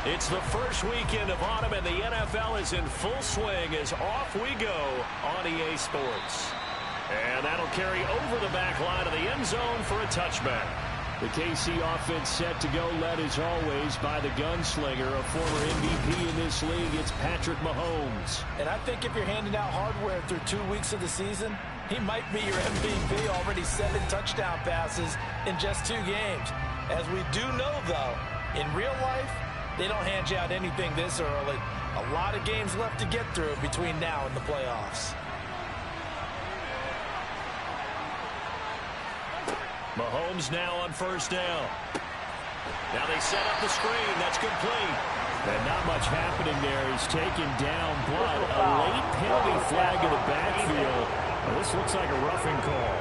It's the first weekend of autumn, and the NFL is in full swing as off we go on EA Sports. And that'll carry over the back line of the end zone for a touchback. The KC offense set to go, led as always by the gunslinger, a former MVP in this league. It's Patrick Mahomes. And I think if you're handing out hardware through 2 weeks of the season, he might be your MVP. Already 7 touchdown passes in just 2 games. As we do know, though, in real life, they don't hand you out anything this early. A lot of games left to get through between now and the playoffs. Mahomes now on first down. Now they set up the screen. That's complete. And not much happening there. He's taken down, but a late penalty flag in the backfield. Well, this looks like a roughing call.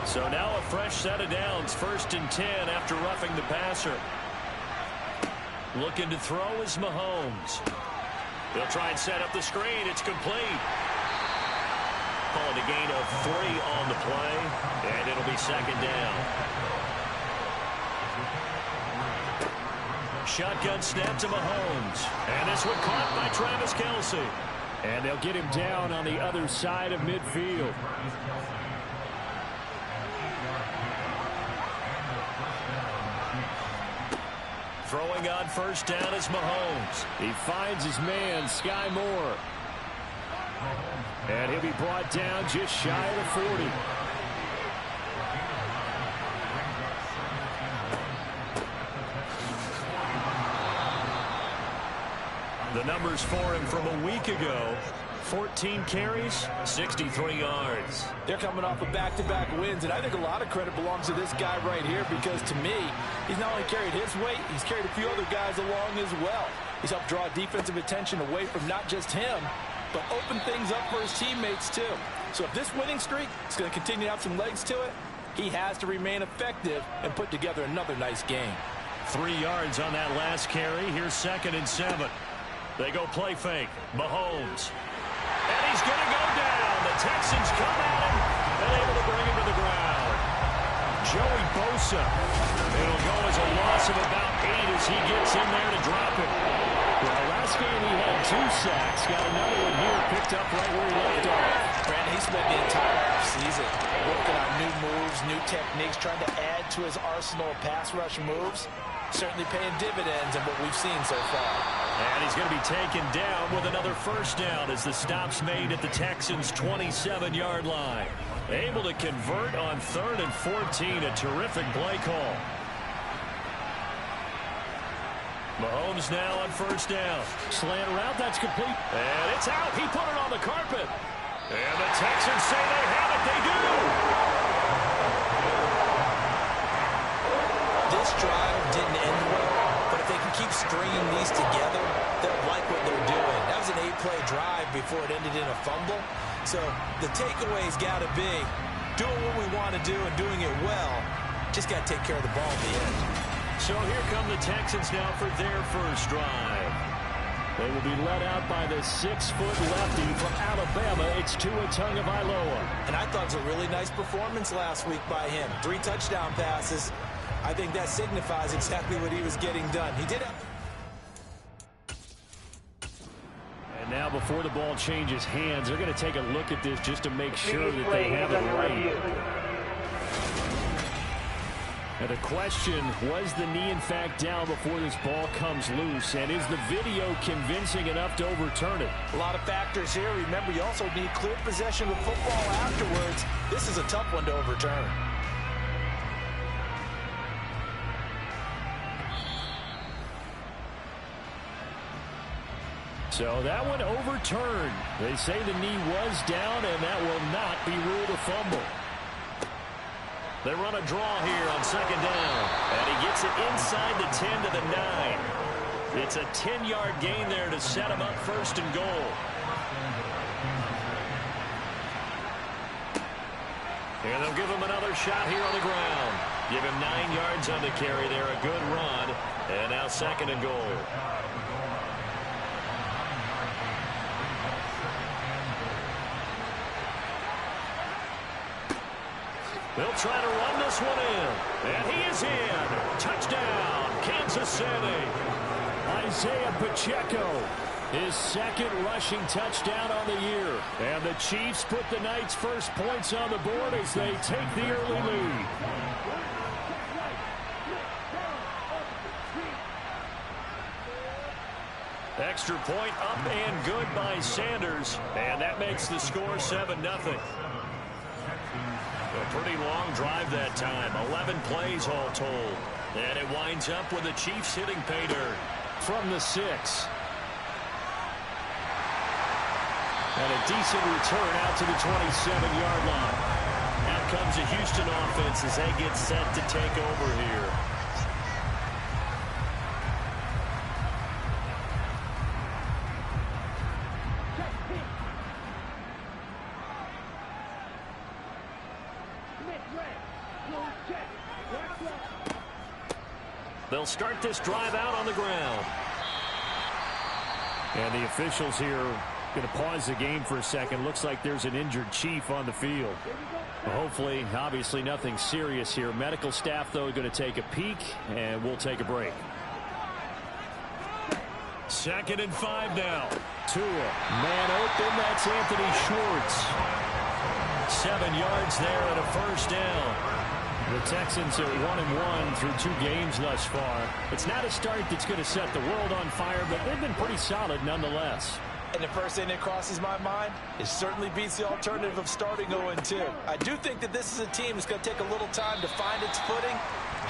So now a fresh set of downs. 1st and 10 after roughing the passer. Looking to throw is Mahomes. They'll try and set up the screen. It's complete. Call it a gain of 3 on the play, and it'll be 2nd down. Shotgun snap to Mahomes. And this one caught by Travis Kelce. And they'll get him down on the other side of midfield. Throwing on first down is Mahomes. He finds his man, Sky Moore. And he'll be brought down just shy of the 40. The numbers for him from a week ago: 14 carries, 63 yards. They're coming off of back-to-back wins, and I think a lot of credit belongs to this guy right here because, to me, he's not only carried his weight, he's carried a few other guys along as well. He's helped draw defensive attention away from not just him, but open things up for his teammates, too. So if this winning streak is going to continue to have some legs to it, he has to remain effective and put together another nice game. 3 yards on that last carry. Here's 2nd and 7. They go play fake. Mahomes. And he's going to go down. The Texans come at him and able to bring him to the ground. Joey Bosa. It'll go as a loss of about 8 as he gets in there to drop it. Well, last game he had 2 sacks. Got another one here picked up right where he left off. Brandon, he spent the entire offseason working on new moves, new techniques, trying to add to his arsenal of pass rush moves. Certainly paying dividends in what we've seen so far. And he's going to be taken down with another first down as the stop's made at the Texans' 27-yard line. Able to convert on 3rd and 14. A terrific play call. Mahomes now on first down. Slant route, that's complete. And it's out. He put it on the carpet. And the Texans say they have it. They do. This drive didn't end well, but if they can keep stringing these together, they'll like what they're doing. That was an 8-play drive before it ended in a fumble. So the takeaway's got to be doing what we want to do and doing it well. Just got to take care of the ball in the end. So here come the Texans now for their first drive. They will be led out by the 6-foot lefty from Alabama. It's Tua Tagovailoa. And I thought it was a really nice performance last week by him. 3 touchdown passes. I think that signifies exactly what he was getting done. He did have... And now before the ball changes hands, they're going to take a look at this just to make sure that they have it right. And the question, was the knee in fact down before this ball comes loose? And is the video convincing enough to overturn it? A lot of factors here. Remember, you also need clear possession of football afterwards. This is a tough one to overturn. So that one overturned. They say the knee was down, and that will not be ruled a fumble. They run a draw here on 2nd down. And he gets it inside the 10 to the 9. It's a 10-yard gain there to set him up 1st and goal. And they'll give him another shot here on the ground. Give him 9 yards on the carry there. A good run. And now 2nd and goal. They'll try to run this one in. And he is in. Touchdown, Kansas City. Isaiah Pacheco, his second rushing touchdown on the year. And the Chiefs put the Knights' first points on the board as they take the early lead. Extra point up and good by Sanders. And that makes the score 7-0. A pretty long drive that time. 11 plays all told. And it winds up with the Chiefs hitting pay dirt from the 6. And a decent return out to the 27-yard line. Out comes the Houston offense as they get set to take over here. They'll start this drive out on the ground. And the officials here going to pause the game for a second. Looks like there's an injured Chief on the field. Well, hopefully, obviously nothing serious here. Medical staff, though, going to take a peek, and we'll take a break. 2nd and 5 now. Tua, man open, that's Anthony Schwartz. 7 yards there and a first down. The Texans are 1-1 through 2 games thus far. It's not a start that's going to set the world on fire, but they've been pretty solid nonetheless. And the first thing that crosses my mind, it certainly beats the alternative of starting 0-2. I do think that this is a team that's going to take a little time to find its footing.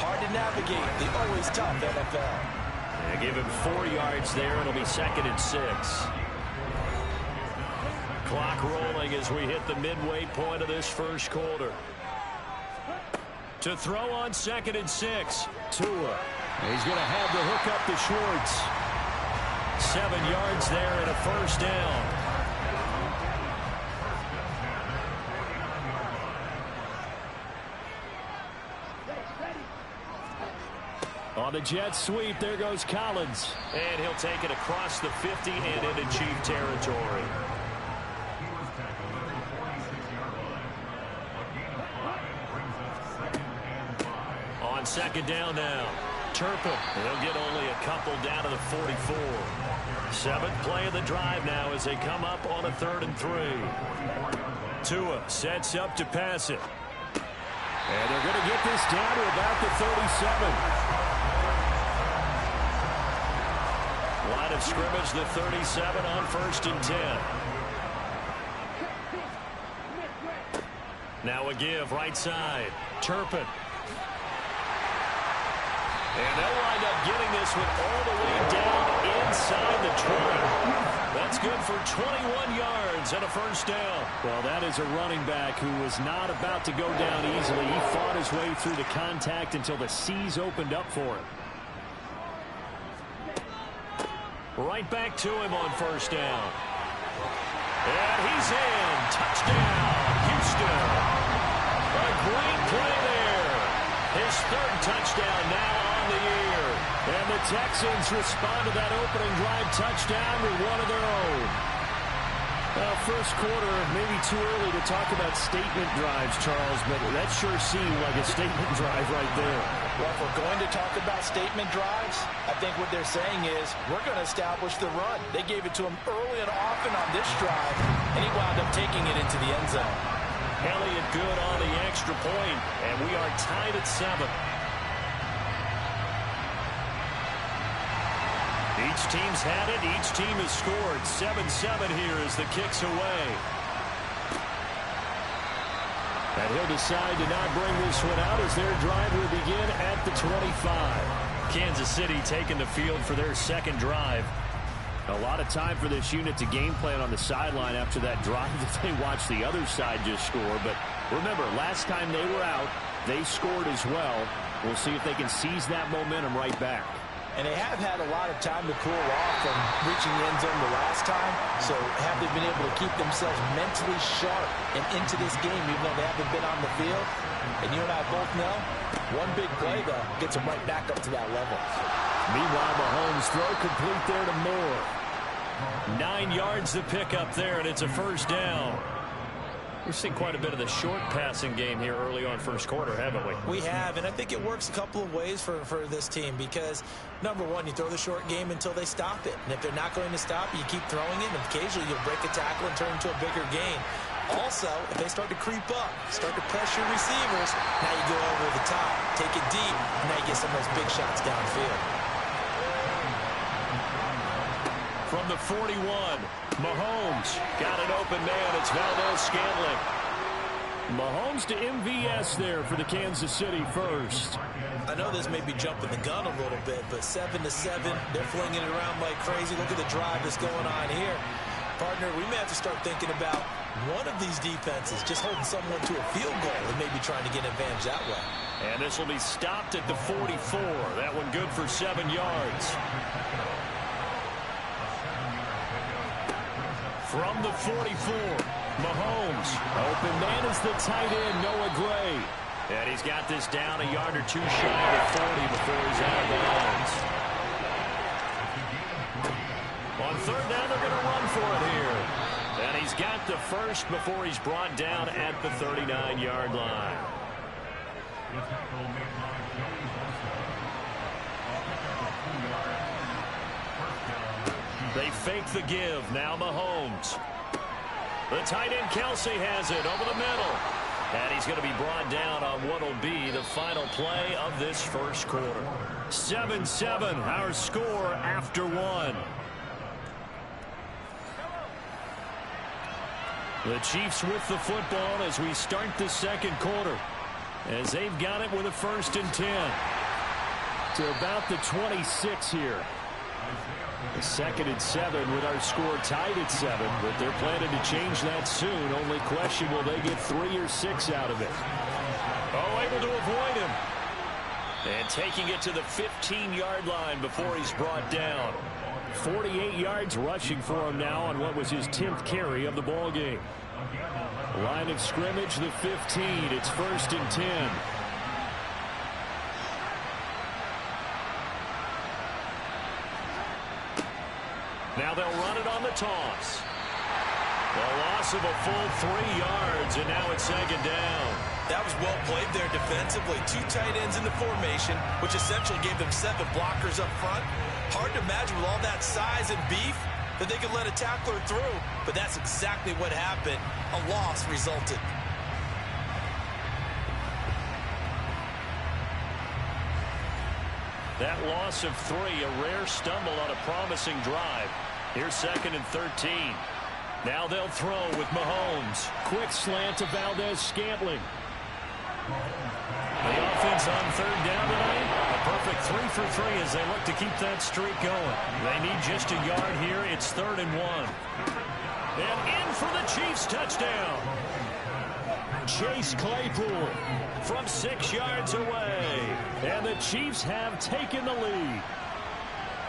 Hard to navigate the always tough NFL. They give him 4 yards there. It'll be 2nd and 6. Clock rolling as we hit the midway point of this first quarter. To throw on 2nd and 6. Tua. He's going to have the hook up to Schwartz. 7 yards there and a first down. On the jet sweep, there goes Collins. And he'll take it across the 50 and into Chief territory. On 2nd down now. Turpin. He'll get only a couple down to the 44. 7th play of the drive now as they come up on a 3rd and 3. Tua sets up to pass it. And they're going to get this down to about the 37. Line of scrimmage, the 37 on 1st and 10. Now a give right side. Turpin. And they'll wind up getting this one all the way down inside the 20. That's good for 21 yards and a first down. Well, that is a running back who was not about to go down easily. He fought his way through the contact until the seas opened up for him. Right back to him on first down. And he's in. Touchdown, Houston. A great play there. His 3rd touchdown now on the year. And the Texans respond to that opening drive touchdown with one of their own. First quarter, maybe too early to talk about statement drives, Charles, but that sure seemed like a statement drive right there. Well, if we're going to talk about statement drives, I think what they're saying is we're going to establish the run. They gave it to him early and often on this drive, and he wound up taking it into the end zone. Elliott good on the extra point, and we are tied at 7. Each team's had it. Each team has scored. 7-7 here as the kick's away. And he'll decide to not bring this one out as their drive will begin at the 25. Kansas City taking the field for their 2nd drive. A lot of time for this unit to game plan on the sideline after that drive that they watched the other side just score. But remember, last time they were out, they scored as well. We'll see if they can seize that momentum right back. And they have had a lot of time to cool off from reaching the end zone the last time. So have they been able to keep themselves mentally sharp and into this game even though they haven't been on the field? And you and I both know, one big play, though, gets them right back up to that level. Meanwhile, Mahomes throw complete there to Moore. 9 yards to pick up there, and it's a first down. We've seen quite a bit of the short passing game here early on first quarter, haven't we? We have, and I think it works a couple of ways for this team because, number one, you throw the short game until they stop it. And if they're not going to stop, you keep throwing it, and occasionally you'll break a tackle and turn into a bigger gain. Also, if they start to creep up, start to pressure receivers, now you go over the top, take it deep, and now you get some of those big shots downfield. From the 41, Mahomes got an open man. It's Valdez-Scantling. Mahomes to MVS there for the Kansas City first. I know this may be jumping the gun a little bit, but 7-7, they're flinging it around like crazy. Look at the drive that's going on here. Partner, we may have to start thinking about one of these defenses just holding someone to a field goal and maybe trying to get an advantage that way. And this will be stopped at the 44. That one good for 7 yards. From the 44, Mahomes. Open man is the tight end, Noah Gray. And he's got this down a yard or two shy of 40 before he's out of bounds. On third down, they're going to run for it here. And he's got the first before he's brought down at the 39-yard line. They fake the give. Now Mahomes. The tight end Kelsey has it over the middle. And he's going to be brought down on what will be the final play of this first quarter. 7-7, our score after one. The Chiefs with the football as we start the second quarter. As they've got it with a 1st and 10. To about the 26 here. The 2nd and 7 with our score tied at 7, but they're planning to change that soon. Only question, will they get 3 or 6 out of it? Oh, able to avoid him. And taking it to the 15-yard line before he's brought down. 48 yards rushing for him now on what was his 10th carry of the ball game. Line of scrimmage, the 15. It's 1st and 10. Now they'll run it on the toss. The loss of a full 3 yards, and now it's 2nd down. That was well played there defensively. 2 tight ends in the formation, which essentially gave them 7 blockers up front. Hard to imagine with all that size and beef that they could let a tackler through, but that's exactly what happened. A loss resulted. That loss of 3, a rare stumble on a promising drive. Here's 2nd and 13. Now they'll throw with Mahomes. Quick slant to Valdez-Scantling. The offense on 3rd down tonight. A perfect 3 for 3 as they look to keep that streak going. They need just a yard here. It's 3rd and 1. And in for the Chiefs touchdown. Chase Claypool from 6 yards away. And the Chiefs have taken the lead.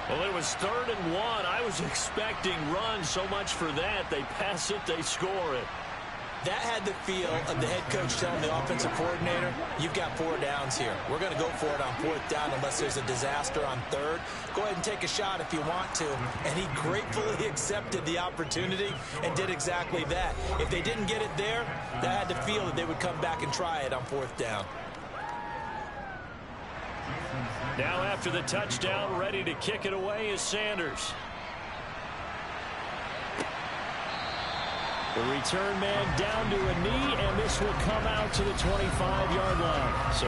Well, it was 3rd and 1. I was expecting runs, so much for that. They pass it, they score it. That had the feel of the head coach telling the offensive coordinator, you've got 4 downs here. We're going to go for it on 4th down unless there's a disaster on 3rd. Go ahead and take a shot if you want to. And he gratefully accepted the opportunity and did exactly that. If they didn't get it there, that had the feel that they would come back and try it on 4th down. Now after the touchdown, ready to kick it away is Sanders. The return man down to a knee, and this will come out to the 25-yard line. So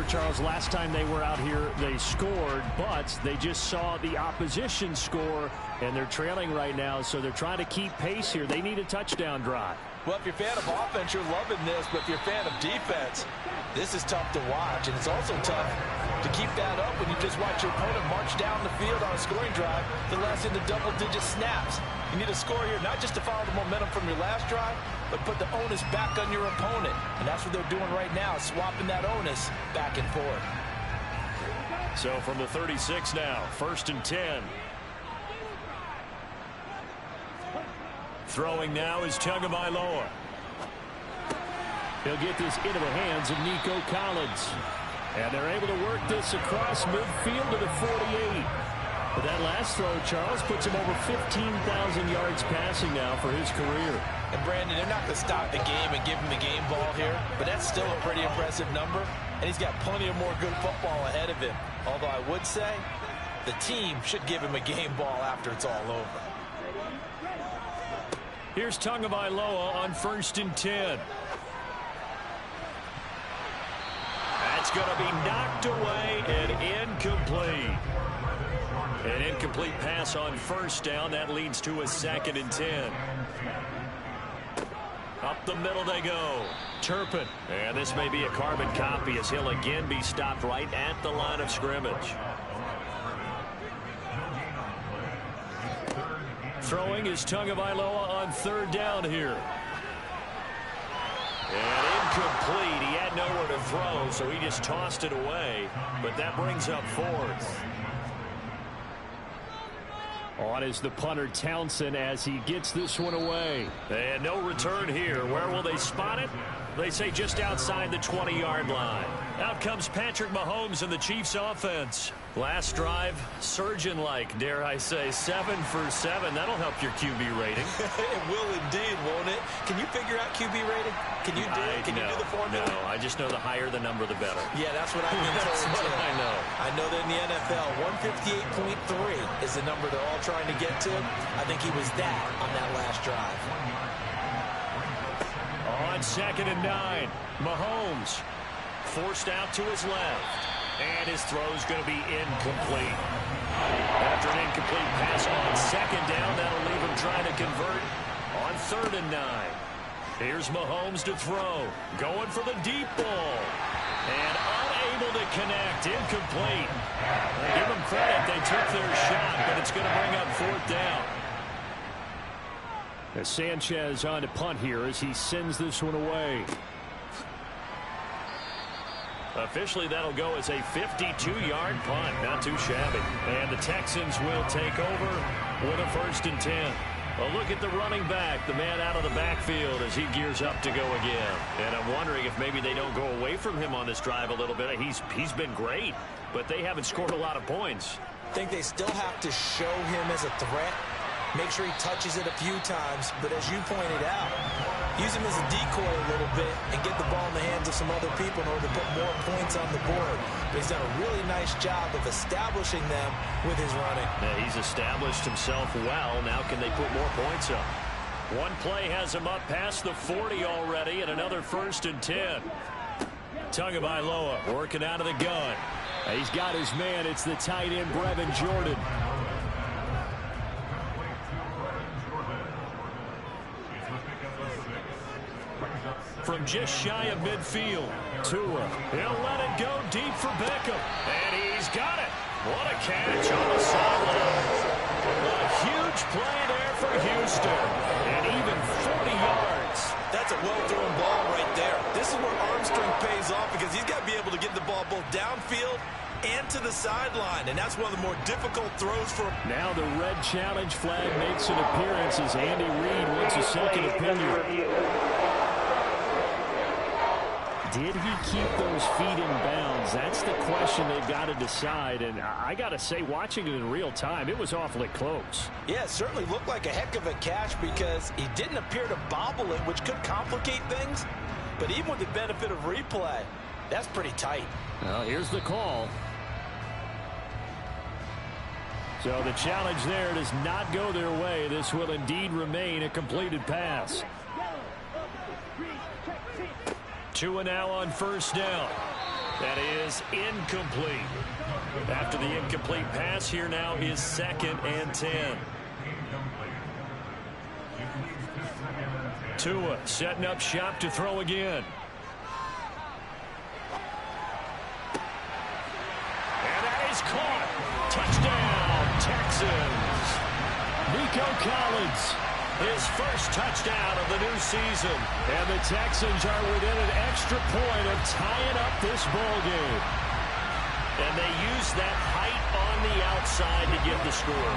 Charles, last time they were out here, they scored, but they just saw the opposition score, and they're trailing right now, so they're trying to keep pace here. They need a touchdown drive. Well, if you're a fan of offense, you're loving this, but if you're a fan of defense, this is tough to watch, and it's also tough to keep that up when you just watch your opponent march down the field on a scoring drive that lasts into double-digit snaps. You need a score here, not just to follow the momentum from your last drive, but put the onus back on your opponent. And that's what they're doing right now, swapping that onus back and forth. So from the 36 now, 1st and 10. Throwing now is Tagovailoa. He'll get this into the hands of Nico Collins. And they're able to work this across midfield to the 48. But that last throw, Charles, puts him over 15,000 yards passing now for his career. And Brandon, they're not going to stop the game and give him the game ball here, but that's still a pretty impressive number, and he's got plenty of more good football ahead of him. Although I would say the team should give him a game ball after it's all over. Here's Tagovailoa on 1st and 10. That's going to be knocked away and incomplete. An incomplete pass on 1st down. That leads to a 2nd and 10. Up the middle they go. Turpin. And this may be a carbon copy as he'll again be stopped right at the line of scrimmage. Throwing is Tagovailoa on 3rd down here. And incomplete. He had nowhere to throw, so he just tossed it away. But that brings up 4th. On is the punter Townsend as he gets this one away. And no return here. Where will they spot it? They say just outside the 20-yard line. Out comes Patrick Mahomes and the Chiefs offense. Last drive, surgeon-like, dare I say, 7 for 7. That'll help your QB rating. It will indeed, won't it? Can you figure out QB rating? Can you do it? Can you do the formula? No, I just know the higher the number, the better. Yeah, that's what I've been told. That's what I know. I know that in the NFL, 158.3 is the number they're all trying to get to. I think he was that on that last drive. On 2nd and 9, Mahomes forced out to his left. And his throw's going to be incomplete. After an incomplete pass on 2nd down, that'll leave him trying to convert on 3rd and 9. Here's Mahomes to throw. Going for the deep ball. And unable to connect. Incomplete. Give them credit. They took their shot, but it's going to bring up 4th down. As Sanchez on to punt here as he sends this one away. Officially, that'll go as a 52-yard punt. Not too shabby. And the Texans will take over with a 1st and 10. A look at the running back, the man out of the backfield as he gears up to go again. And I'm wondering if maybe they don't go away from him on this drive a little bit. He's been great, but they haven't scored a lot of points. I think they still have to show him as a threat. Make sure he touches it a few times, but as you pointed out, use him as a decoy a little bit and get the ball in the hands of some other people in order to put more points on the board. But he's done a really nice job of establishing them with his running. Yeah, he's established himself well. Now can they put more points up? One play has him up past the 40 already and another 1st and 10. Tagovailoa working out of the gun. He's got his man. It's the tight end, Brevin Jordan. From just shy of midfield. Tua. He'll let it go deep for Beckham. And he's got it. What a catch on the sideline. A huge play there for Houston. And even 40 yards. That's a well-thrown ball right there. This is where arm strength pays off because he's got to be able to get the ball both downfield and to the sideline. And that's one of the more difficult throws for him. Now the red challenge flag makes an appearance as Andy Reid wants a second opinion. Did he keep those feet in bounds? That's the question they've got to decide. And I got to say, watching it in real time, it was awfully close. Yeah, it certainly looked like a heck of a catch because he didn't appear to bobble it, which could complicate things. But even with the benefit of replay, that's pretty tight. Well, here's the call. So the challenge there does not go their way. This will indeed remain a completed pass. Tua now on 1st down. That is incomplete. After the incomplete pass, here now is 2nd and 10. Tua setting up shop to throw again. And that is caught. Touchdown, Texans. Nico Collins. His first touchdown of the new season. And the Texans are within an extra point of tying up this ball game. And they use that height on the outside to get the score.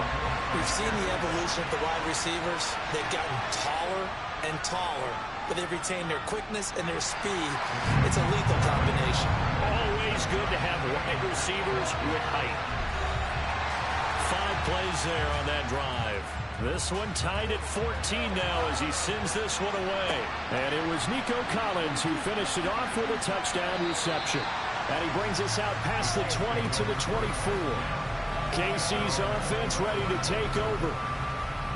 We've seen the evolution of the wide receivers. They've gotten taller and taller, but they've retained their quickness and their speed. It's a lethal combination. Always good to have wide receivers with height. 5 plays there on that drive. This one tied at 14 now as he sends this one away. And it was Nico Collins who finished it off with a touchdown reception. And he brings us out past the 20 to the 24. KC's offense ready to take over.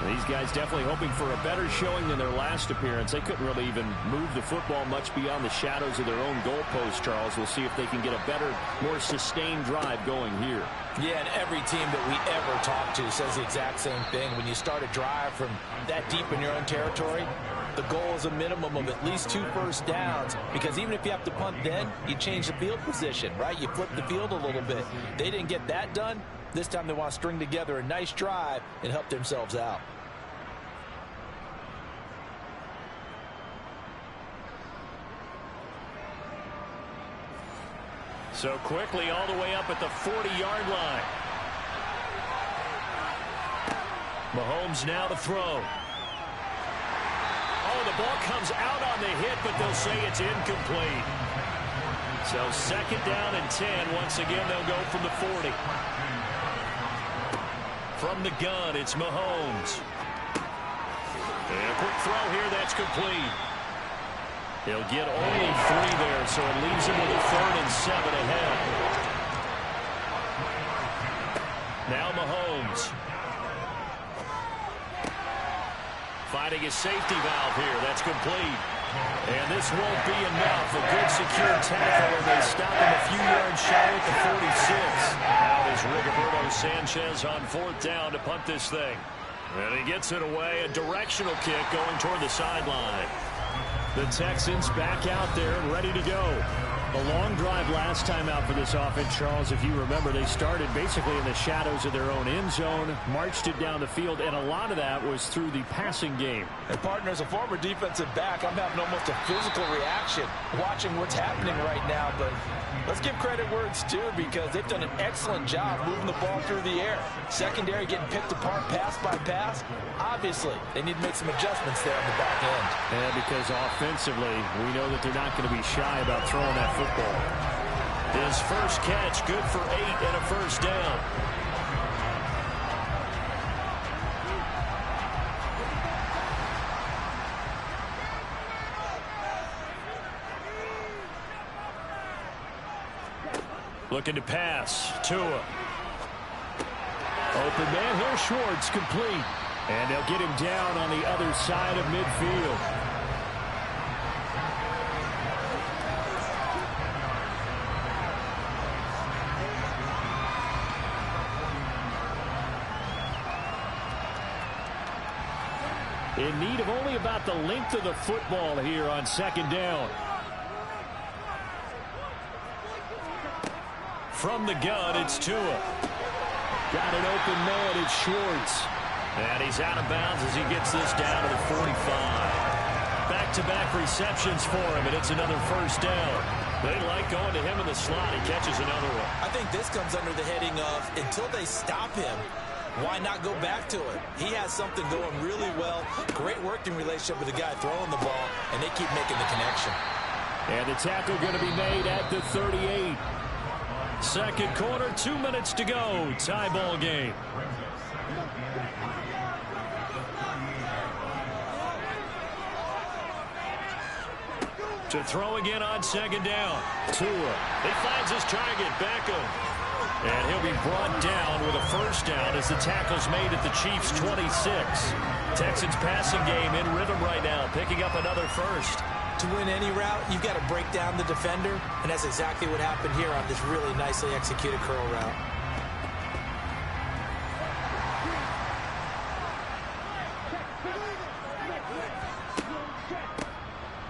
These guys definitely hoping for a better showing than their last appearance. They couldn't really even move the football much beyond the shadows of their own goalpost, Charles. We'll see if they can get a better, more sustained drive going here. Yeah, and every team that we ever talk to says the exact same thing. When you start a drive from that deep in your own territory, the goal is a minimum of at least 2 first downs, because even if you have to punt then, you change the field position, right? You flip the field a little bit. They didn't get that done. This time they want to string together a nice drive and help themselves out. So quickly all the way up at the 40-yard line. Mahomes now to throw. Oh, the ball comes out on the hit, but they'll say it's incomplete. So 2nd down and 10. Once again, they'll go from the 40. From the gun, it's Mahomes. And a quick throw here, that's complete. He'll get only 3 there, so it leaves him with a 3rd and 7 ahead. Now Mahomes. Finding his safety valve here, that's complete. And this won't be enough. A good secure tackle, and they stop him a few yards shy at the 46. Now there's Rigoberto Sanchez on 4th down to punt this thing. And he gets it away, a directional kick going toward the sideline. The Texans back out there and ready to go. A long drive last time out for this offense, Charles. If you remember, they started basically in the shadows of their own end zone, marched it down the field, and a lot of that was through the passing game. And partner, as a former defensive back, I'm having almost a physical reaction watching what's happening right now. But let's give credit where it's due, because they've done an excellent job moving the ball through the air. Secondary getting picked apart pass by pass. Obviously, they need to make some adjustments there on the back end. And because offensively, we know that they're not going to be shy about throwing that football. His first catch, good for 8 and a 1st down. Looking to pass. Tua. Open man here, Schwartz, complete. And they'll get him down on the other side of midfield. In need of only about the length of the football here on 2nd down. From the gun, it's Tua. Got an open man, it's Schwartz. And he's out of bounds as he gets this down to the 45. Back-to-back receptions for him, and it's another 1st down. They like going to him in the slot. He catches another one. I think this comes under the heading of, until they stop him, why not go back to it? He has something going really well. Great working relationship with the guy throwing the ball, and they keep making the connection. And the tackle going to be made at the 38. 2nd quarter, 2 minutes to go. Tie ball game. To throw again on 2nd down. Tua. He finds his target, Beckham. And he'll be brought down with a 1st down as the tackle's made at the Chiefs' 26. Texans passing game in rhythm right now, picking up another 1st. To win any route, you've got to break down the defender, and that's exactly what happened here on this really nicely executed curl route.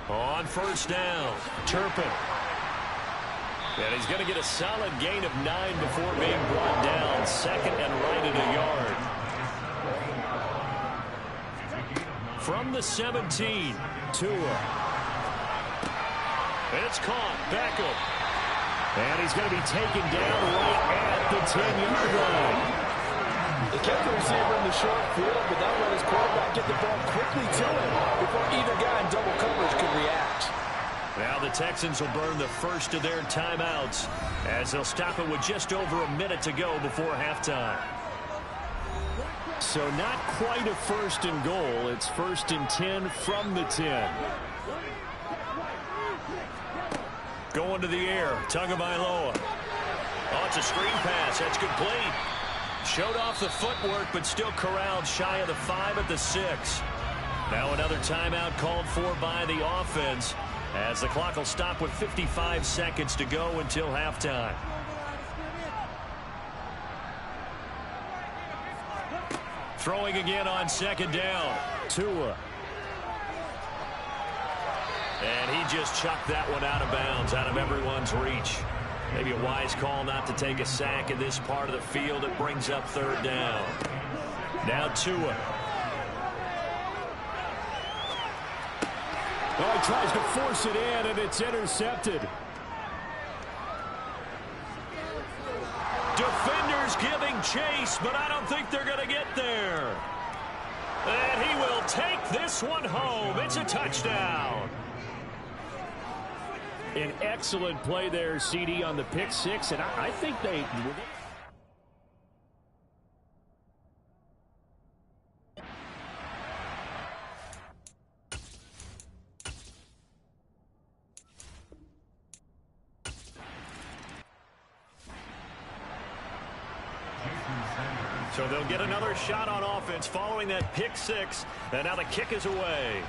On 1st down, Turpin. And he's going to get a solid gain of 9 before being brought down. 2nd and right at a yard. From the 17, Tua. It's caught. Beckham. And he's going to be taken down right at the 10-yard line. They kept the receiver in the short field, but now let his quarterback get the ball quickly to him before either guy in double coverage could react. Now the Texans will burn the first of their timeouts as they'll stop it with just over a minute to go before halftime. So not quite a 1st and goal. It's 1st and 10 from the 10. Going to the air. Tagovailoa. Oh, it's a screen pass. That's complete. Showed off the footwork, but still corralled shy of the 5 at the 6. Now another timeout called for by the offense, as the clock will stop with 55 seconds to go until halftime. Throwing again on 2nd down. Tua. And he just chucked that one out of bounds, out of everyone's reach. Maybe a wise call not to take a sack in this part of the field. It brings up 3rd down. Now Tua. Oh, he tries to force it in, and it's intercepted. Defenders giving chase, but I don't think they're going to get there. And he will take this one home. It's a touchdown. An excellent play there, CD, on the pick 6, and I think they... So they'll get another shot on offense following that pick 6. And now the kick is away.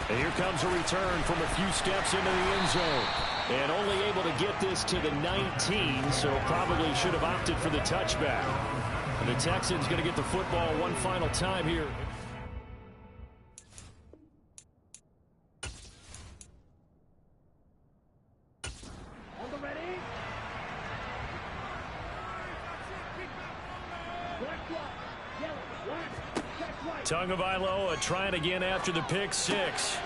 And here comes a return from a few steps into the end zone. And only able to get this to the 19, so probably should have opted for the touchback. And the Texans going to get the football one final time here. Tagovailoa trying again after the pick 6.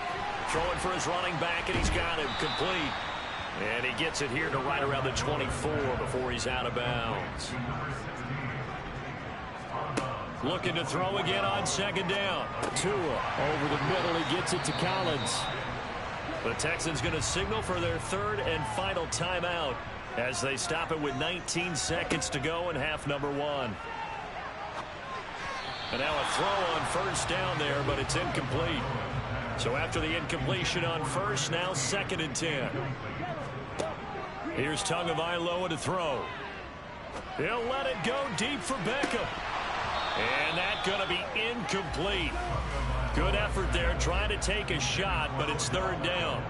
Throwing for his running back, and he's got him complete. And he gets it here to right around the 24 before he's out of bounds. Looking to throw again on 2nd down. Tua over the middle. He gets it to Collins. The Texans going to signal for their 3rd and final timeout as they stop it with 19 seconds to go in half number 1. And now a throw on 1st down there, but it's incomplete. So after the incompletion on 1st, now 2nd and 10. Here's Tagovailoa to throw. He'll let it go deep for Beckham. And that's going to be incomplete. Good effort there trying to take a shot, but it's 3rd down.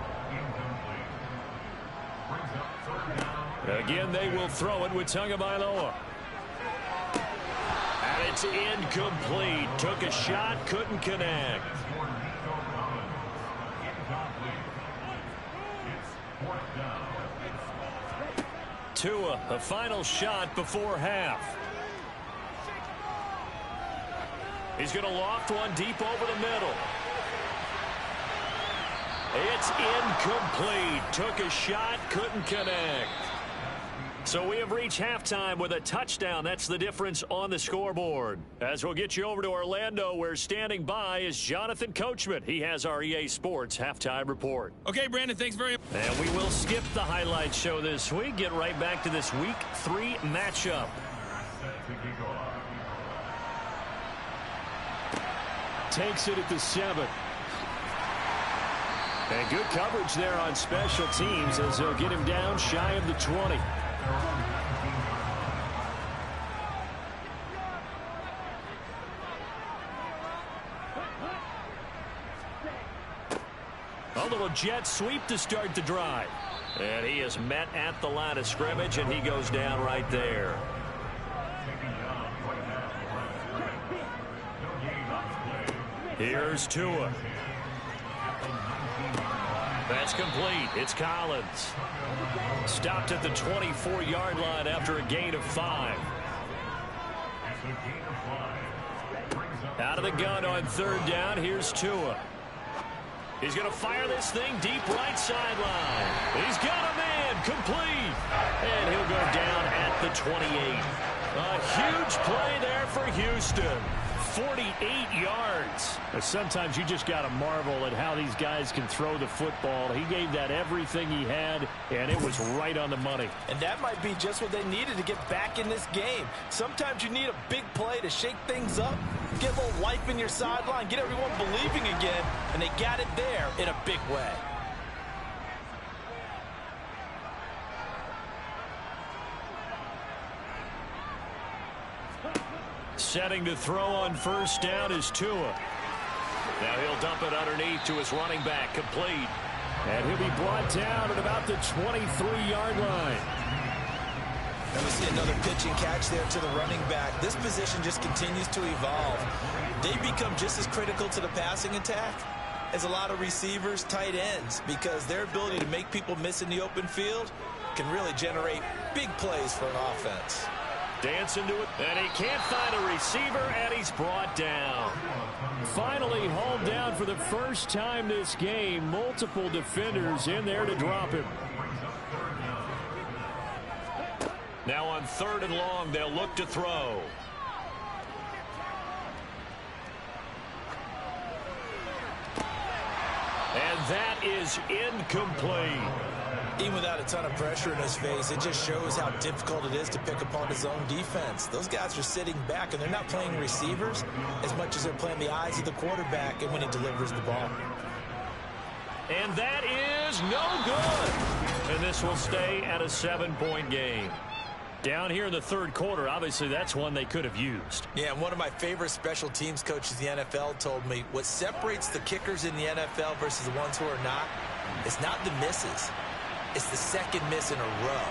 Again, they will throw it with Tagovailoa. And it's incomplete. Took a shot, couldn't connect. Tua, a final shot before half. He's going to loft one deep over the middle. It's incomplete. Took a shot, couldn't connect. So we have reached halftime with a touchdown. That's the difference on the scoreboard. As we'll get you over to Orlando, where standing by is Jonathan Coachman. He has our EA Sports halftime report. Okay, Brandon, thanks very much. And we will skip the highlight show this week. Get right back to this Week 3 matchup. Takes it at the 7. And good coverage there on special teams as they'll get him down shy of the 20. A little jet sweep to start the drive. And he is met at the line of scrimmage, and he goes down right there. Here's Tua. That's complete. It's Collins. Stopped at the 24-yard line after a gain of 5. Out of the gun on 3rd down. Here's Tua. He's going to fire this thing deep right sideline. He's got a man complete. And he'll go down at the 28. A huge play there for Houston. 48 yards. Sometimes you just got to marvel at how these guys can throw the football. He gave that everything he had, and it was right on the money. And that might be just what they needed to get back in this game. Sometimes you need a big play to shake things up, get a little life in your sideline, get everyone believing again, and they got it there in a big way. Setting to throw on first down is Tua. Now he'll dump it underneath to his running back, complete. And he'll be brought down at about the 23-yard line. And we see another pitch and catch there to the running back. This position just continues to evolve. They become just as critical to the passing attack as a lot of receivers, tight ends, because their ability to make people miss in the open field can really generate big plays for an offense. Dancing to it, and he can't find a receiver, and he's brought down. Finally hauled down for the first time this game. Multiple defenders in there to drop him. Now on 3rd and long, they'll look to throw. And that is incomplete. Even without a ton of pressure in his face, it just shows how difficult it is to pick apart his own defense. Those guys are sitting back, and they're not playing receivers as much as they're playing the eyes of the quarterback and when he delivers the ball. And that is no good. And this will stay at a 7-point game. Down here in the 3rd quarter, obviously that's one they could have used. Yeah, and one of my favorite special teams coaches in the NFL told me what separates the kickers in the NFL versus the ones who are not is not the misses. It's the second miss in a row.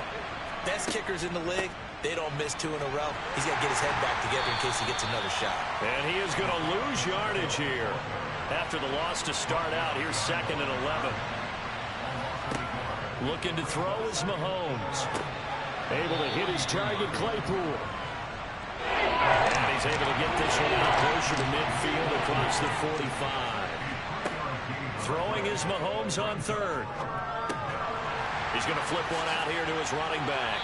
Best kickers in the league, they don't miss 2 in a row. He's got to get his head back together in case he gets another shot. And he is going to lose yardage here. After the loss to start out, here's 2nd and 11. Looking to throw is Mahomes. Able to hit his target, Claypool. And he's able to get this one out closer to midfield across the 45. Throwing is Mahomes on 3rd. He's going to flip one out here to his running back.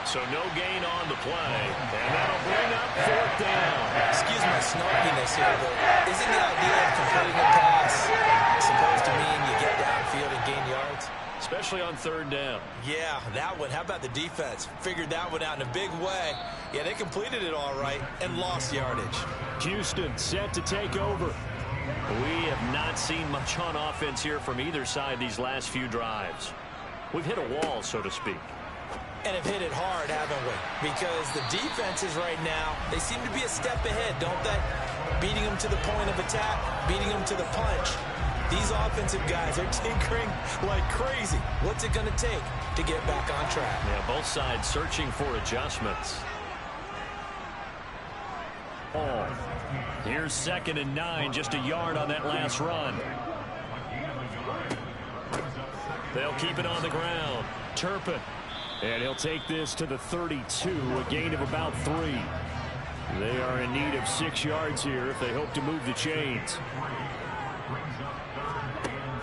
So no gain on the play. And that'll bring up 4th down. Excuse my snarkiness here, but isn't the idea of completing a pass supposed to mean you get downfield and gain yards? Especially on 3rd down. Yeah, that one. How about the defense? Figured that one out in a big way. Yeah, they completed it all right and lost yardage. Houston set to take over. We have not seen much on offense here from either side these last few drives. We've hit a wall, so to speak. And have hit it hard, haven't we? Because the defenses right now, they seem to be a step ahead, don't they? Beating them to the point of attack, beating them to the punch. These offensive guys are tinkering like crazy. What's it going to take to get back on track? Yeah, both sides searching for adjustments. Oh, here's 2nd and 9, just a yard on that last run. They'll keep it on the ground. Turpin. And he'll take this to the 32, a gain of about 3. They are in need of 6 yards here if they hope to move the chains.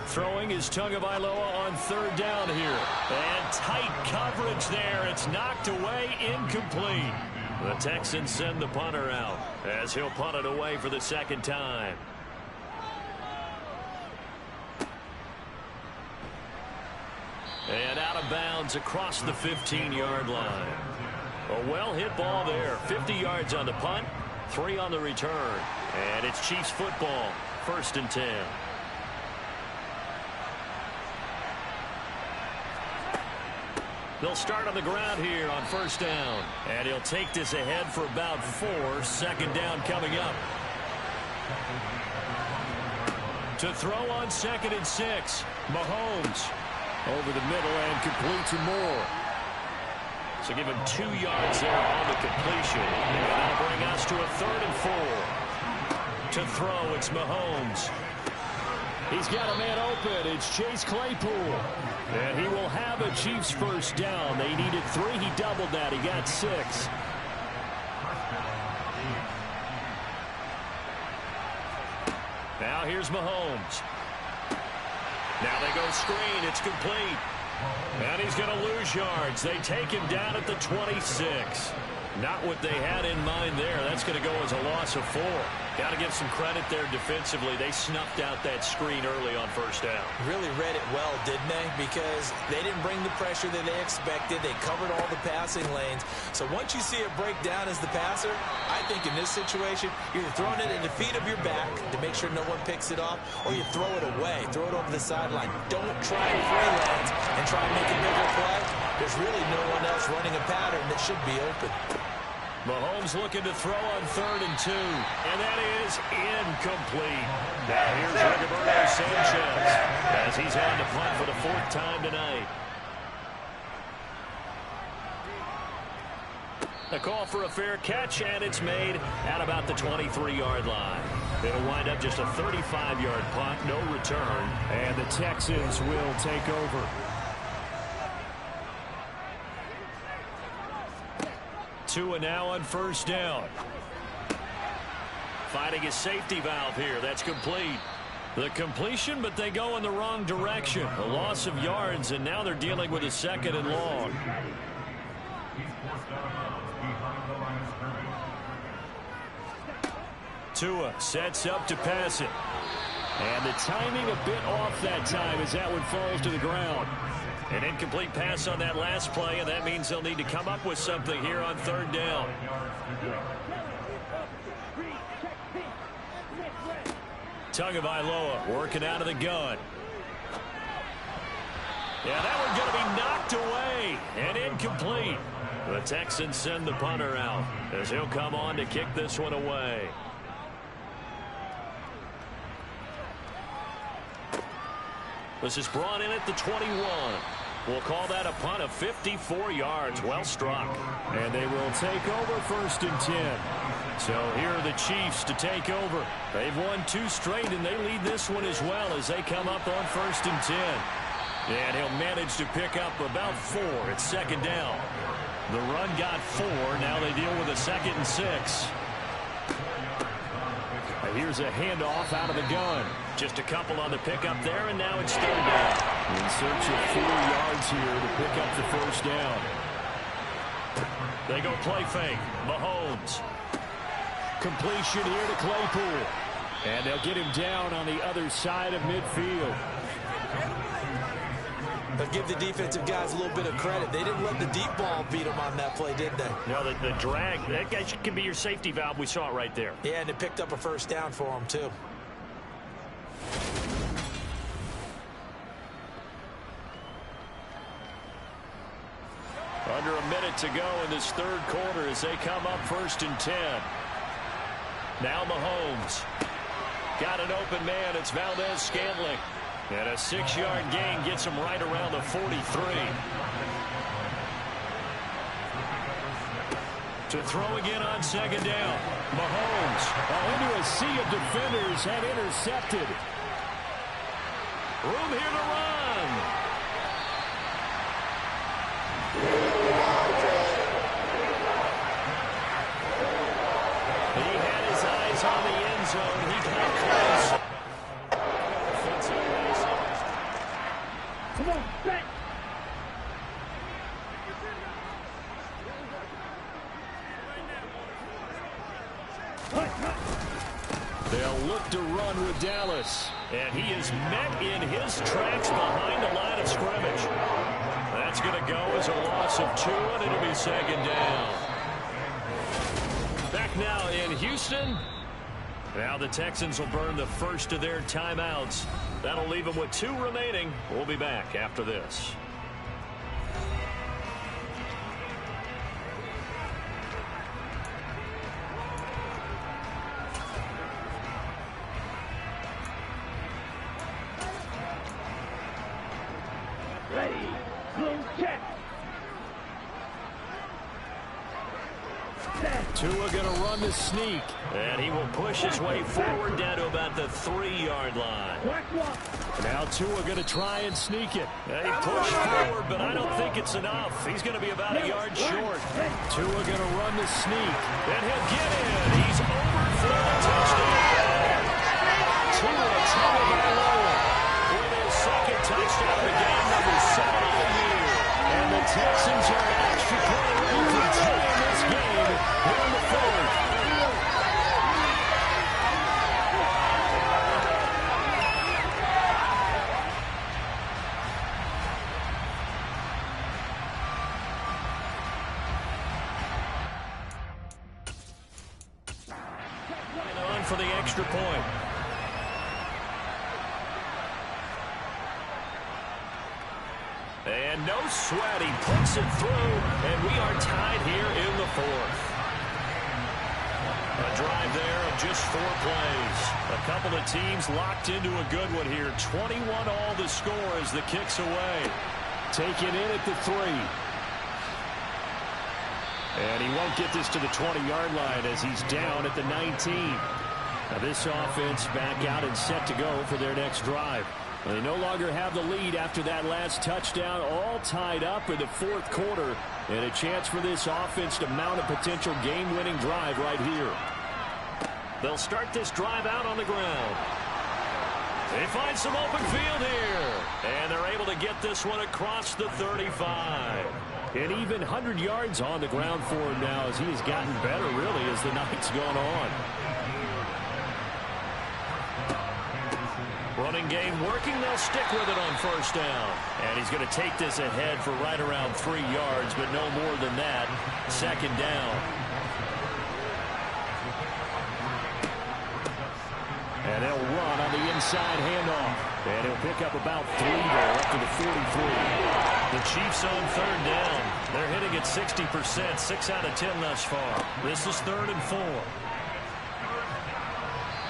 Throwing is Tagovailoa on 3rd down here. And tight coverage there. It's knocked away, incomplete. The Texans send the punter out as he'll punt it away for the 2nd time. And out of bounds across the 15-yard line. A well-hit ball there. 50 yards on the punt, 3 on the return. And it's Chiefs football, 1st and 10. They'll start on the ground here on 1st down. And he'll take this ahead for about 4. 2nd down coming up. To throw on 2nd and 6. Mahomes. Over the middle and complete to Moore. So give him 2 yards there on the completion. And that'll bring us to a 3rd and 4. To throw, it's Mahomes. He's got a man open. It's Chase Claypool. And he will have a Chiefs 1st down. They needed 3. He doubled that. He got 6. Now here's Mahomes. Now they go screen. It's complete. And he's going to lose yards. They take him down at the 26. Not what they had in mind there. That's going to go as a loss of 4. Got to give some credit there defensively. They snuffed out that screen early on first down. Really read it well, didn't they? Because they didn't bring the pressure that they expected. They covered all the passing lanes. So once you see it break down as the passer, I think in this situation, you're throwing it at the feet of your back to make sure no one picks it off, or you throw it away, throw it over the sideline. Don't try and freelance and try and make a bigger play. There's really no one else running a pattern that should be open. Mahomes looking to throw on 3rd and 2. And that is incomplete. Now here's Rigoberto Sanchez as he's on to punt for the 4th time tonight. A call for a fair catch, and it's made at about the 23-yard line. It'll wind up just a 35-yard punt, no return. And the Texans will take over. Tua now on 1st down. Finding his safety valve here. That's complete. The completion, but they go in the wrong direction. A loss of yards, and now they're dealing with a 2nd and long. Tua sets up to pass it. And the timing a bit off that time as that one falls to the ground. An incomplete pass on that last play, and that means they'll need to come up with something here on 3rd down. Tagovailoa working out of the gun. Yeah, that one's going to be knocked away and incomplete. The Texans send the punter out as he'll come on to kick this one away. This is brought in at the 21. We'll call that a punt of 54 yards. Well struck. And they will take over 1st and 10. So here are the Chiefs to take over. They've won 2 straight, and they lead this one as well as they come up on 1st and 10. And he'll manage to pick up about 4 at 2nd down. The run got 4. Now they deal with a 2nd and 6. And here's a handoff out of the gun. Just a couple on the pickup there, and now it's 3rd down. In search of 4 yards here to pick up the 1st down. They go play fake. Mahomes. Completion here to Claypool. And they'll get him down on the other side of midfield. They'll give the defensive guys a little bit of credit. They didn't let the deep ball beat them on that play, did they? No, the drag, that guy can be your safety valve. We saw it right there. Yeah, and it picked up a 1st down for them, too. Under a minute to go in this 3rd quarter as they come up 1st and 10. Now Mahomes. Got an open man. It's Valdez-Scantling. And a 6-yard gain gets him right around the 43. To throw again on 2nd down. Mahomes. Into a sea of defenders and intercepted. Room here to run. He had his eyes on the end zone. He got close. Come on, back. They'll look to run with Dallas. And he is met in his tracks behind the line of scrimmage. That's going to go as a loss of 2, and it'll be 2nd down. Back now in Houston. Now the Texans will burn the first of their timeouts. That'll leave them with 2 remaining. We'll be back after this. Ready, blue check. Tua going to run the sneak. And he will push his way forward down to about the 3-yard line. Now Tua going to try and sneak it. And he pushed forward, but I don't think it's enough. He's going to be about a yard short. Tua going to run the sneak. And he'll get in. He's over for the touchdown. Tua Tagovailoa with his 2nd touchdown of the game, number 7 of the year. And the Texans are an extra point away from tying this game for the extra point. And no sweat, he puts it through, and we are tied here in the fourth. A drive there of just 4 plays. A couple of teams locked into a good one here. 21-all the score as the kick's away. Taken in at the 3. And he won't get this to the 20-yard line as he's down at the 19. Now this offense back out and set to go for their next drive. They no longer have the lead after that last touchdown, all tied up in the fourth quarter, and a chance for this offense to mount a potential game-winning drive right here. They'll start this drive out on the ground. They find some open field here, and they're able to get this one across the 35. And even 100 yards on the ground for him now as he has gotten better, really, as the night's gone on. Running game working. They'll stick with it on first down. And he's going to take this ahead for right around 3 yards, but no more than that. Second down. And they'll run on the inside handoff. And he'll pick up about 3 there up to the 43. The Chiefs on third down. They're hitting at 60%, 6 out of 10 thus far. This is 3rd and 4.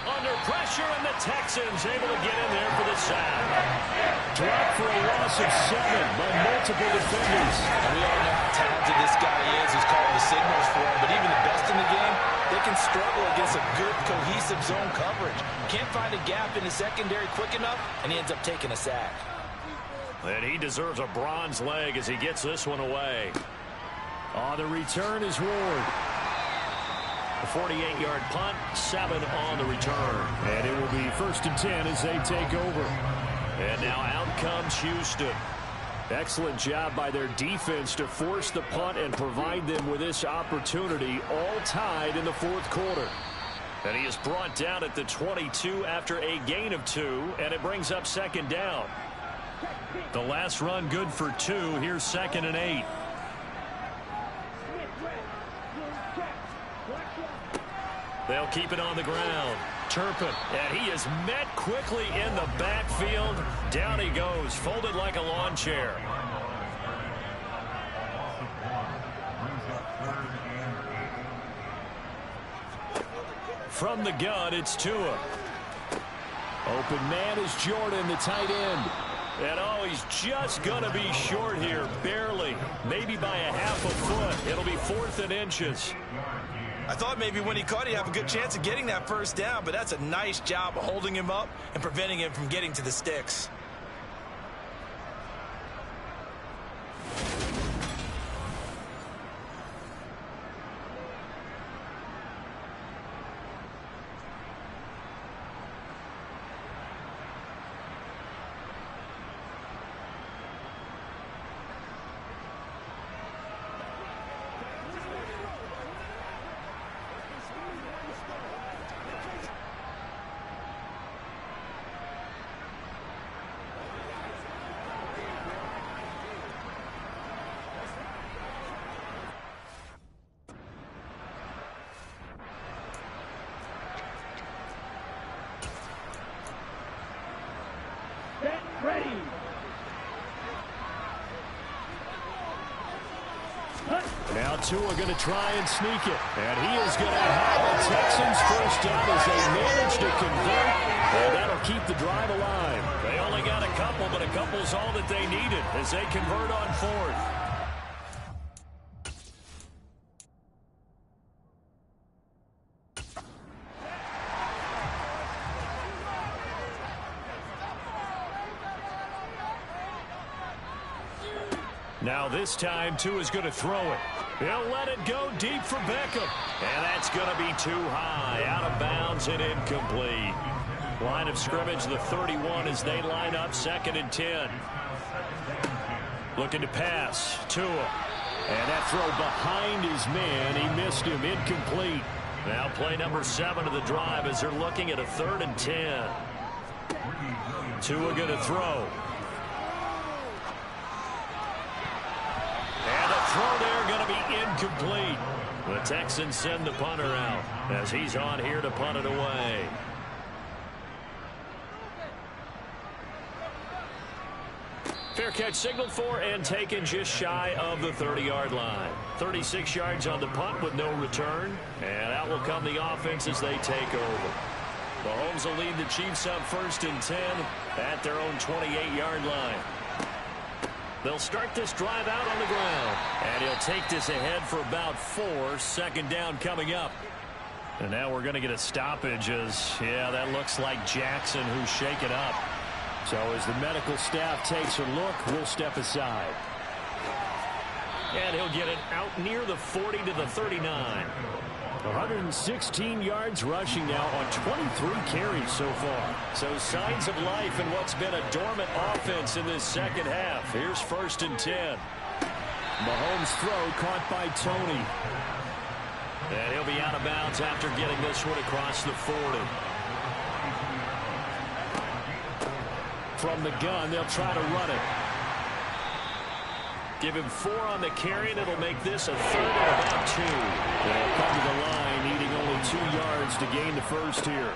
Under pressure, and the Texans able to get in there for the sack. Dropped for a loss of 7 by multiple defenders. We all know how talented this guy is. He's calling the signals for him, but even the best in the game, they can struggle against a good, cohesive zone coverage. Can't find a gap in the secondary quick enough, and he ends up taking a sack. And he deserves a bronze leg as he gets this one away. On the return is Ward. A 48-yard punt, 7 on the return. And it will be 1st and 10 as they take over. And now out comes Houston. Excellent job by their defense to force the punt and provide them with this opportunity, all tied in the fourth quarter. And he is brought down at the 22 after a gain of 2, and it brings up 2nd down. The last run good for 2. Here's 2nd and 8. They'll keep it on the ground. Turpin, and he is met quickly in the backfield. Down he goes, folded like a lawn chair. From the gun, it's Tua. Open man is Jordan, the tight end. And oh, he's just going to be short here, barely. Maybe by a half a foot. It'll be 4th and inches. I thought maybe when he caught it, he'd have a good chance of getting that first down, but that's a nice job of holding him up and preventing him from getting to the sticks. Ready. Now Tua going to try and sneak it. And he is going to have the Texans first down as they manage to convert. And that'll keep the drive alive. They only got a couple, but a couple's all that they needed as they convert on 4th. Now this time, Tua's going to throw it. He'll let it go deep for Beckham. And that's going to be too high. Out of bounds and incomplete. Line of scrimmage, the 31 as they line up 2nd and 10. Looking to pass. Tua. And that throw behind his man. He missed him. Incomplete. Now play number 7 of the drive as they're looking at a 3rd and 10. Tua going to throw. And a throw there going to be incomplete. The Texans send the punter out as he's on here to punt it away. Fair catch signaled for and taken just shy of the 30-yard line. 36 yards on the punt with no return. And out will come the offense as they take over. Mahomes will lead the Chiefs up 1st and 10 at their own 28-yard line. They'll start this drive out on the ground. And he'll take this ahead for about 4. 2nd down coming up. And now we're going to get a stoppage as, yeah, that looks like Jackson who's shaken up. So as the medical staff takes a look, we'll step aside. And he'll get it out near the 40 to the 39. 116 yards rushing now on 23 carries so far. So signs of life in what's been a dormant offense in this second half. Here's 1st and 10. Mahomes' throw caught by Tony. And he'll be out of bounds after getting this one across the 40. From the gun, they'll try to run it. Give him 4 on the carry, and it'll make this a 3rd and about 2. They'll come to the line, needing only 2 yards to gain the first here.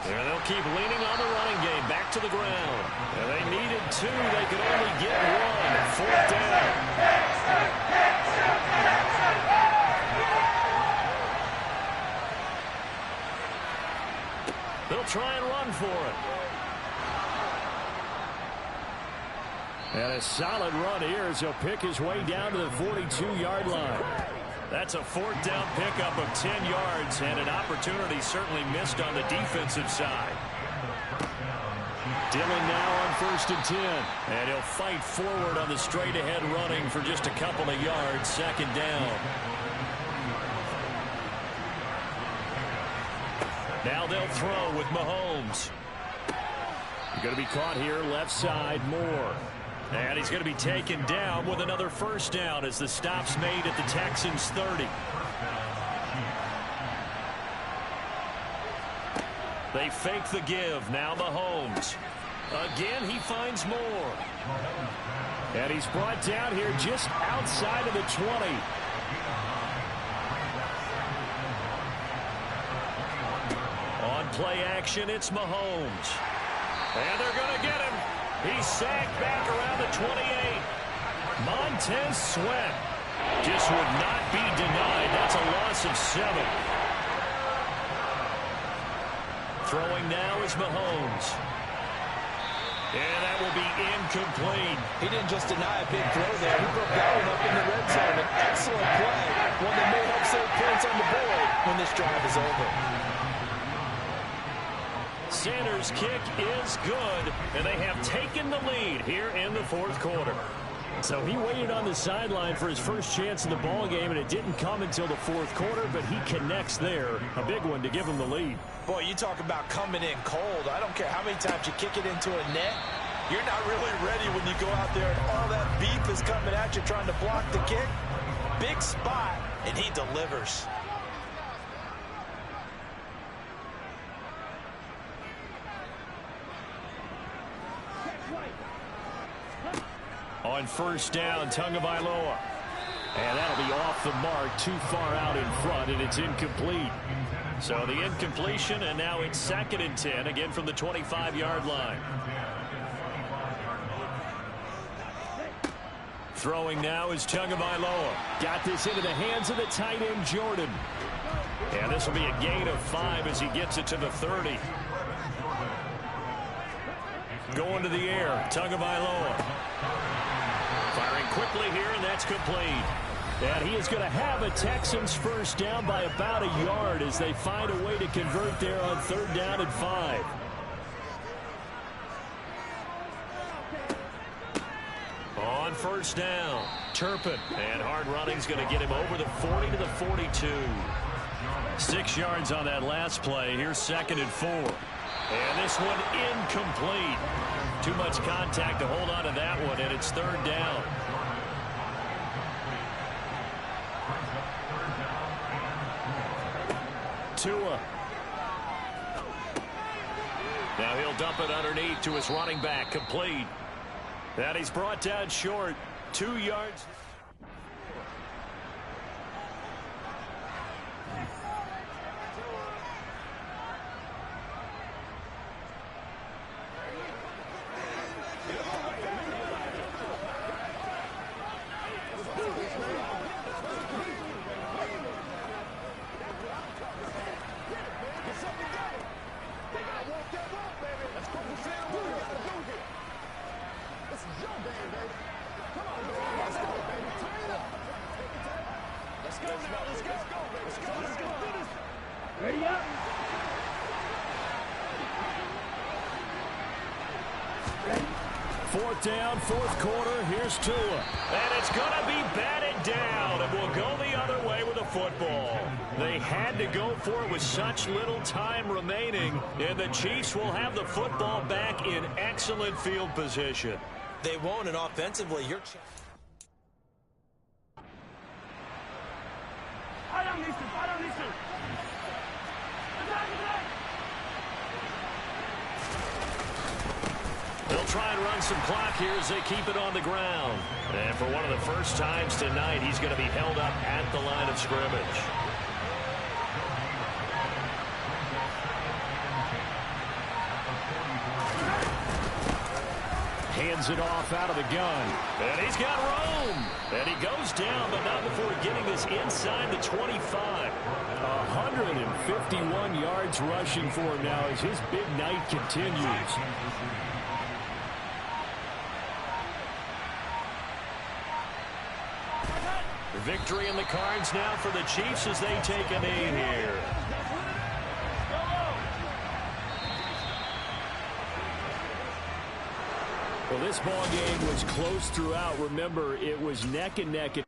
And they'll keep leaning on the running game, back to the ground. And they needed 2. They could only get 1. 4th down. They'll try and run for it. And a solid run here as he'll pick his way down to the 42-yard line. That's a 4th down pickup of 10 yards and an opportunity certainly missed on the defensive side. Dillon now on 1st and 10. And he'll fight forward on the straight ahead running for just a couple of yards. 2nd down. Now they'll throw with Mahomes. Going to be caught here left side, Moore. And he's going to be taken down with another 1st down as the stop's made at the Texans 30. They fake the give. Now Mahomes. Again, he finds Moore. And he's brought down here just outside of the 20. On play action, it's Mahomes. And they're going to get him. He's sacked back around the 28. Montez Sweat just would not be denied. That's a loss of 7. Throwing now is Mahomes. And that will be incomplete. He didn't just deny a big throw there. He broke that one up in the red zone. An excellent play. One that may help save points on the board when this drive is over. Sanders' kick is good, and they have taken the lead here in the 4th quarter. So he waited on the sideline for his first chance in the ball game, and it didn't come until the 4th quarter, but he connects there. A big one to give him the lead. Boy, you talk about coming in cold. I don't care how many times you kick it into a net. You're not really ready when you go out there and all that beef is coming at you trying to block the kick. Big spot, and he delivers. On 1st down, Tagovailoa. And that'll be off the mark, too far out in front, and it's incomplete. So the incompletion, and now it's 2nd and 10, again from the 25-yard line. Throwing now is Tagovailoa. Got this into the hands of the tight end, Jordan. And this will be a gain of 5 as he gets it to the 30. Going to the air, Tagovailoa. Firing quickly here, and that's complete. And he is going to have a Texans 1st down by about a yard as they find a way to convert there on 3rd down and 5. On 1st down, Turpin. And hard running's going to get him over the 40 to the 42. 6 yards on that last play. Here's 2nd and 4. And this one incomplete. Too much contact to hold on to that one, and it's 3rd down. Tua. Now he'll dump it underneath to his running back, complete. And he's brought down short, 2 yards. 4th down, 4th quarter. Here's Tua. And it's going to be batted down, and we'll go the other way with the football. They had to go for it with such little time remaining, and the Chiefs will have the football back in excellent field position. They won't, and offensively, you're... They'll try and run some clock here as they keep it on the ground. And for one of the first times tonight, he's going to be held up at the line of scrimmage. Hands it off out of the gun. And he's got room. And he goes down, but not before getting this inside the 25. 151 yards rushing for him now as his big night continues. Victory in the cards now for the Chiefs as they take a knee here. Well, this ball game was close throughout. Remember, it was neck and neck.